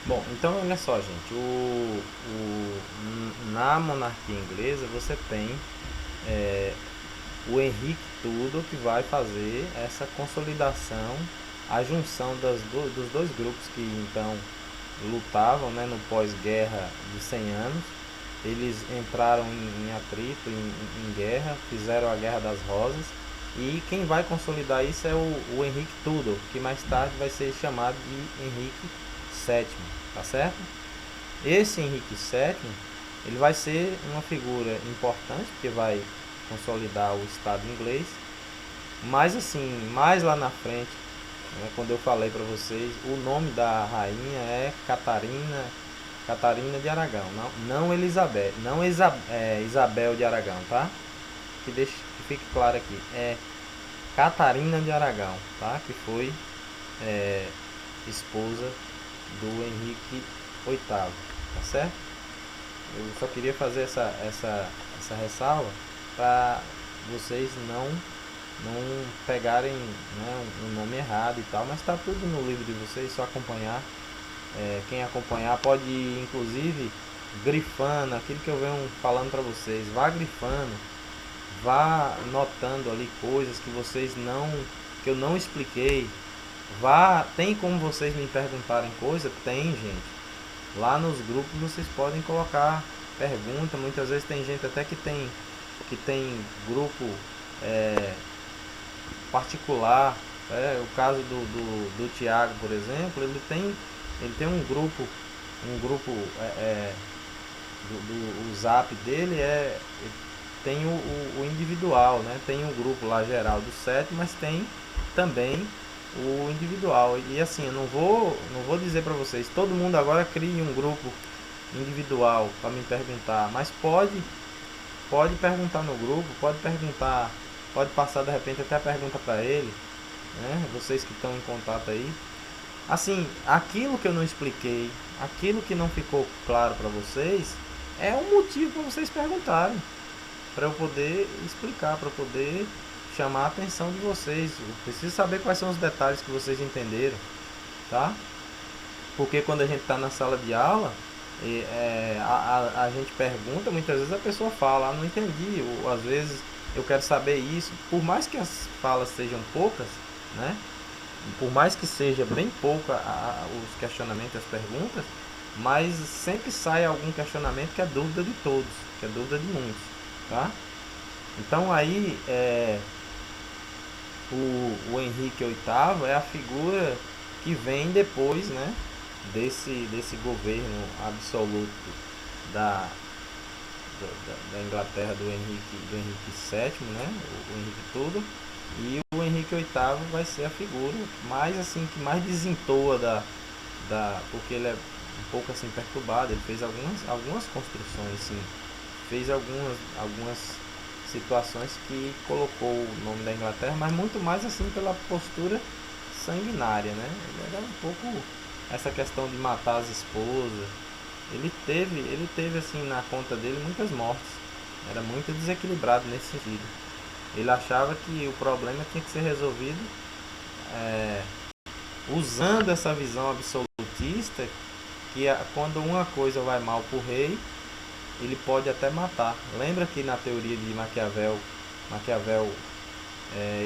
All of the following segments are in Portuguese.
Bom, então olha só, gente, na monarquia inglesa você tem é, o Henrique Tudor que vai fazer essa consolidação, a junção dos dois grupos que então lutavam, né, no pós-guerra de 100 anos. Eles entraram em atrito, em guerra, fizeram a Guerra das Rosas. E quem vai consolidar isso é o Henrique Tudor, que mais tarde vai ser chamado de Henrique VII, tá certo? Esse Henrique VII, ele vai ser uma figura importante, porque vai consolidar o Estado inglês, mas assim, mais lá na frente, né, quando eu falei para vocês, o nome da rainha é Catarina de Aragão, não Elizabeth, não Isabel de Aragão, tá? Que fique claro aqui, é Catarina de Aragão, tá? Que foi é, esposa do Henrique VIII, tá certo? Eu só queria fazer essa ressalva para vocês não pegarem, né, um nome errado e tal, mas está tudo no livro de vocês, só acompanhar. Quem acompanhar pode ir, inclusive, grifando aquilo que eu venho falando para vocês. Vá grifando, vá notando ali coisas que eu não expliquei. Tem como vocês me perguntarem coisa? Tem, gente. Lá nos grupos vocês podem colocar pergunta. Muitas vezes tem gente até que tem grupo é, particular. O caso do Tiago, por exemplo, ele tem um grupo o zap dele tem o individual, né? Tem o grupo lá geral do set, mas tem também o individual. E assim, eu não vou dizer para vocês, todo mundo agora crie um grupo individual para me perguntar, mas pode perguntar no grupo, pode passar de repente até a pergunta para ele, né? Vocês que estão em contato aí. Assim, aquilo que eu não expliquei, aquilo que não ficou claro para vocês, é um motivo para vocês perguntarem, para eu poder explicar, para eu poder chamar a atenção de vocês. Eu preciso saber quais são os detalhes que vocês entenderam, tá? Porque quando a gente está na sala de aula, a gente pergunta, muitas vezes a pessoa fala, não entendi, ou às vezes eu quero saber isso, por mais que as falas sejam poucas, né? Por mais que seja bem pouco os questionamentos, as perguntas, mas sempre sai algum questionamento que é dúvida de todos, que é dúvida de muitos, tá? Então aí o Henrique VIII é a figura que vem depois, né, desse governo absoluto da, da Inglaterra do Henrique VII, né, o Henrique Tudor, e o Henrique VIII vai ser a figura mais assim que mais desentoa porque ele é um pouco assim perturbado. Ele fez algumas construções, sim, fez algumas situações que colocou o nome da Inglaterra, mas muito mais assim pela postura sanguinária, né? Ele era um pouco essa questão de matar as esposas. Ele teve assim na conta dele muitas mortes. Era muito desequilibrado nesse sentido. Ele achava que o problema tinha que ser resolvido usando essa visão absolutista, que quando uma coisa vai mal para o rei, ele pode até matar. Lembra que na teoria de Maquiavel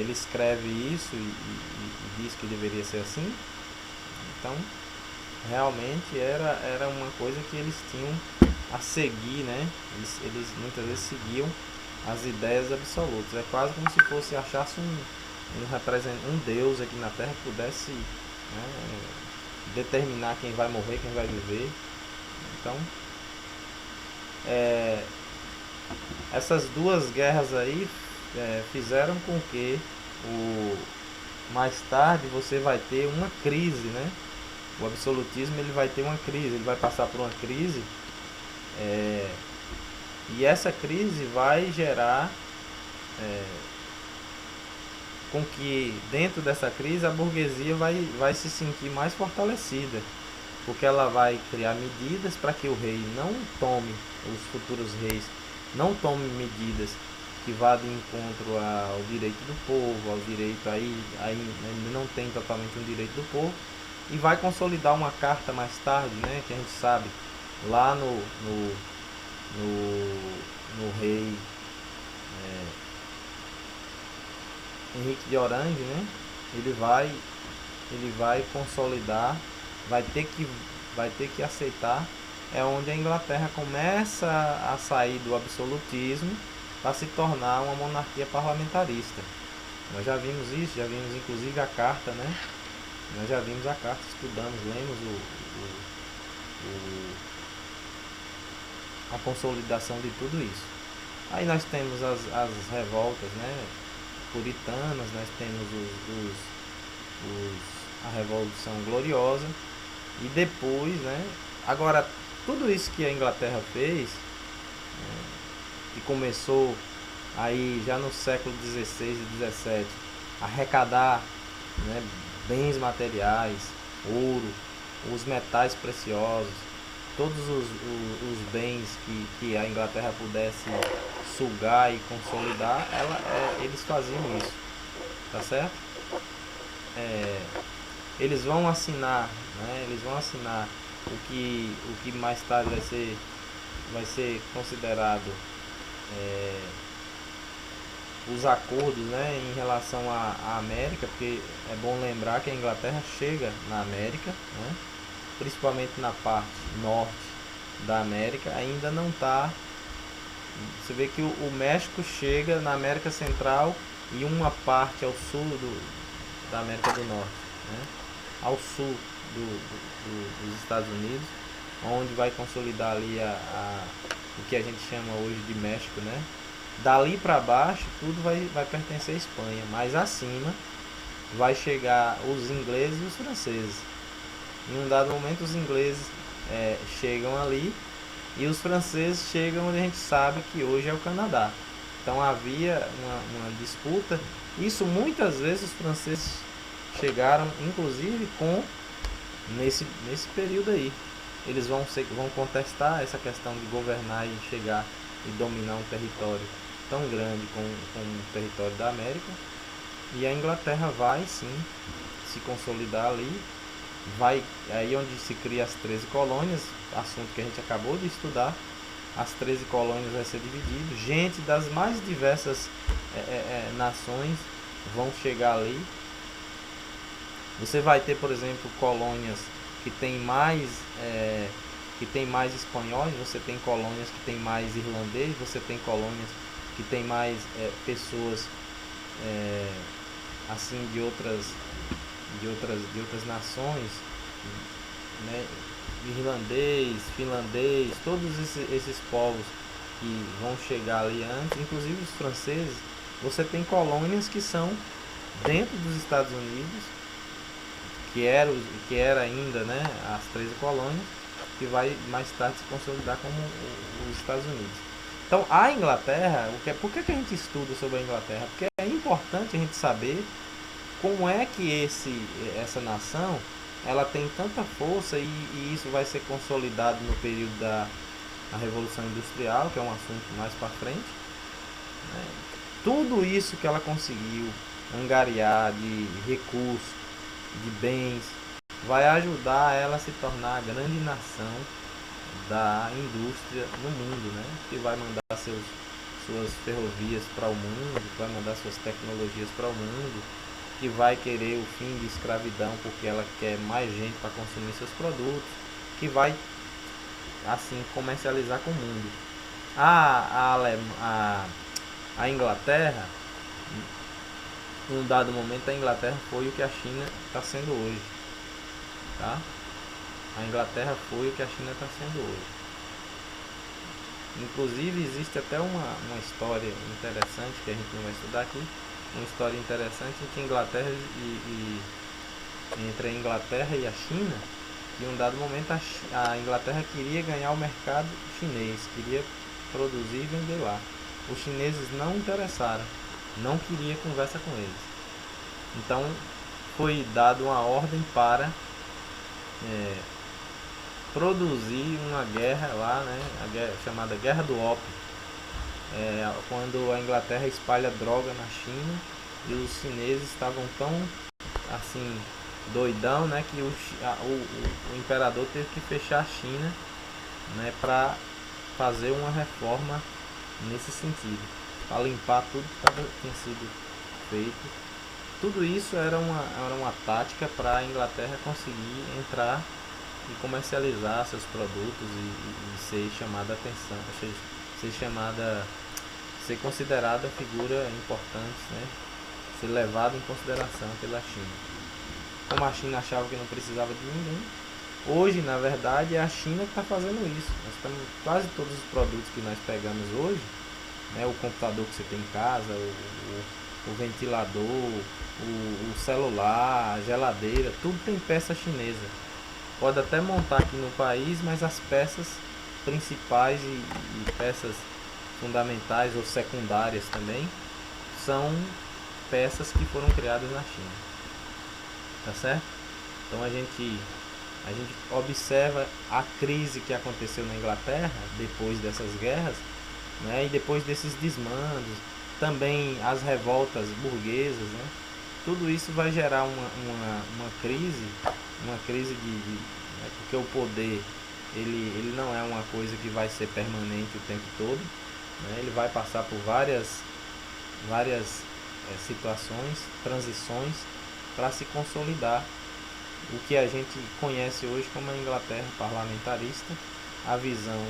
ele escreve isso e diz que deveria ser assim? Então, realmente era uma coisa que eles tinham a seguir, né? Eles muitas vezes seguiam as ideias absolutas. É quase como se fosse achasse um Deus aqui na Terra que pudesse, né, determinar quem vai morrer, quem vai viver. Então, é, essas duas guerras aí fizeram com que mais tarde você vai ter uma crise, né? O absolutismo ele vai ter uma crise, ele vai passar por uma crise, é, e essa crise vai gerar com que dentro dessa crise a burguesia vai se sentir mais fortalecida, porque ela vai criar medidas para que o rei não tome, os futuros reis não tomem medidas que vá de encontro ao direito do povo, ao direito aí ainda não tem totalmente um direito do povo, e vai consolidar uma carta mais tarde, né, que a gente sabe, lá no rei Henrique de Orange, né, ele vai, ele vai consolidar, vai ter que, vai ter que aceitar, é onde a Inglaterra começa a sair do absolutismo para se tornar uma monarquia parlamentarista. Nós já vimos isso, já vimos inclusive a carta, né? Nós já vimos a carta, estudamos, lemos a consolidação de tudo isso. Aí nós temos as revoltas, né, puritanas, nós temos a Revolução Gloriosa e depois, né, agora tudo isso que a Inglaterra fez, que começou aí já no século XVI e XVII, arrecadar, né, bens materiais, ouro, os metais preciosos, todos os bens que a Inglaterra pudesse sugar e consolidar, eles faziam isso, tá certo? Eles vão assinar, né, eles vão assinar o que mais tarde vai ser considerado os acordos, né, em relação à América, porque é bom lembrar que a Inglaterra chega na América, né, principalmente na parte norte da América, ainda não está. Você vê que o México chega na América Central e uma parte ao sul da América do Norte, né, ao sul dos Estados Unidos, onde vai consolidar ali o que a gente chama hoje de México, né? Dali para baixo tudo vai pertencer à Espanha, mas acima vai chegar os ingleses e os franceses. Em um dado momento os ingleses chegam ali e os franceses chegam onde a gente sabe que hoje é o Canadá. Então havia uma disputa. Isso muitas vezes os franceses chegaram, inclusive, nesse período aí. Eles vão contestar essa questão de governar e chegar e dominar um território tão grande como o território da América. E a Inglaterra vai sim se consolidar ali. Vai aí onde se cria as 13 colônias, assunto que a gente acabou de estudar. As 13 colônias vai ser dividido. Gente das mais diversas nações vão chegar ali. Você vai ter, por exemplo, colônias que tem mais espanhóis, você tem colônias que tem mais irlandês, você tem colônias que tem mais pessoas assim de outras nações, né? Irlandês, finlandês, todos esses povos que vão chegar ali antes, inclusive os franceses. Você tem colônias que são dentro dos Estados Unidos, que era ainda, né, as 13 colônias, que vai mais tarde se consolidar como os Estados Unidos. Então a Inglaterra, por que a gente estuda sobre a Inglaterra? Porque é importante a gente saber como é que essa nação ela tem tanta força e isso vai ser consolidado no período da Revolução Industrial, que é um assunto mais para frente, né? Tudo isso que ela conseguiu angariar de recursos, de bens, vai ajudar ela a se tornar a grande nação da indústria no mundo, né? Que vai mandar suas ferrovias para o mundo, vai mandar suas tecnologias para o mundo, que vai querer o fim de escravidão porque ela quer mais gente para consumir seus produtos, que vai assim comercializar com o mundo. A Inglaterra, em um dado momento, a Inglaterra foi o que a China está sendo hoje, tá? A Inglaterra foi o que a China está sendo hoje. Inclusive existe até uma história interessante que a gente não vai estudar aqui, uma história interessante entre entre a Inglaterra e a China, que em um dado momento a Inglaterra queria ganhar o mercado chinês, queria produzir e vender lá. Os chineses não interessaram, não queria conversa com eles. Então foi dada uma ordem para produzir uma guerra lá, né, chamada Guerra do Ópio, quando a Inglaterra espalha droga na China e os chineses estavam tão assim doidão, né, que o imperador teve que fechar a China, né, para fazer uma reforma nesse sentido, para limpar tudo que tinha sido feito. Tudo isso era uma tática para a Inglaterra conseguir entrar e comercializar seus produtos e ser chamada a atenção, ser chamada, ser considerada figura importante, né? Ser levada em consideração pela China. Como a China achava que não precisava de ninguém, hoje, na verdade, é a China que está fazendo isso. Nós estamos, quase todos os produtos que nós pegamos hoje, né, o computador que você tem em casa, o ventilador, o celular, a geladeira, tudo tem peça chinesa. Pode até montar aqui no país, mas as peças principais e peças fundamentais ou secundárias também são peças que foram criadas na China. Tá certo? Então a gente observa a crise que aconteceu na Inglaterra depois dessas guerras, né, e depois desses desmandos, também as revoltas burguesas, né, tudo isso vai gerar uma crise né, porque o poder ele não é uma coisa que vai ser permanente o tempo todo, né, ele vai passar por várias situações, transições para se consolidar o que a gente conhece hoje como a Inglaterra parlamentarista. A visão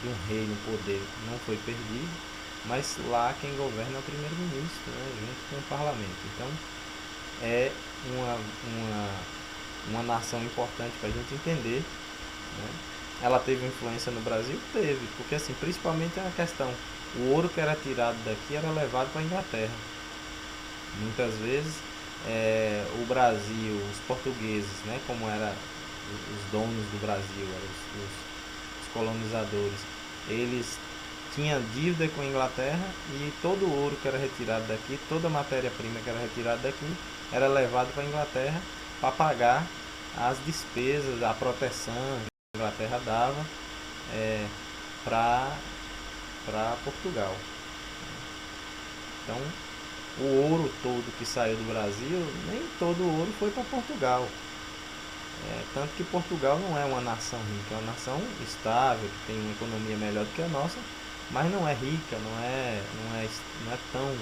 de um rei no poder não foi perdida, mas lá quem governa é o primeiro-ministro, né, junto com o parlamento. Então é uma nação importante para a gente entender, né? Ela teve influência no Brasil? Teve, porque assim, principalmente a questão, o ouro que era tirado daqui era levado para a Inglaterra. Muitas vezes o Brasil, os portugueses, né, como eram os donos do Brasil, eram os colonizadores, eles tinham dívida com a Inglaterra e todo o ouro que era retirado daqui, toda a matéria-prima que era retirada daqui, era levado para a Inglaterra para pagar as despesas, a proteção que a Inglaterra dava para Portugal. Então, o ouro todo que saiu do Brasil, nem todo o ouro foi para Portugal. Tanto que Portugal não é uma nação rica, é uma nação estável, que tem uma economia melhor do que a nossa, mas não é rica, não é tão,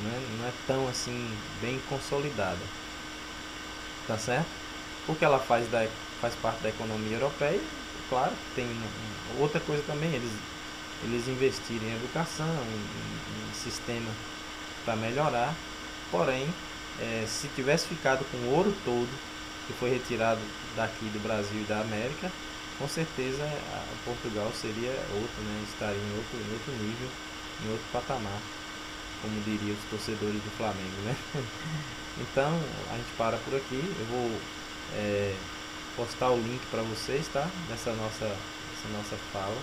não é tão assim bem consolidada, tá certo? Porque ela faz parte da economia europeia, claro que tem outra coisa também, eles investiram em educação, em sistema para melhorar, porém, se tivesse ficado com o ouro todo que foi retirado daqui do Brasil e da América, com certeza Portugal seria outro, né? Estaria em outro nível, em outro patamar, como diriam os torcedores do Flamengo, né? Então a gente para por aqui. Eu vou postar o link para vocês, tá? Dessa nossa fala.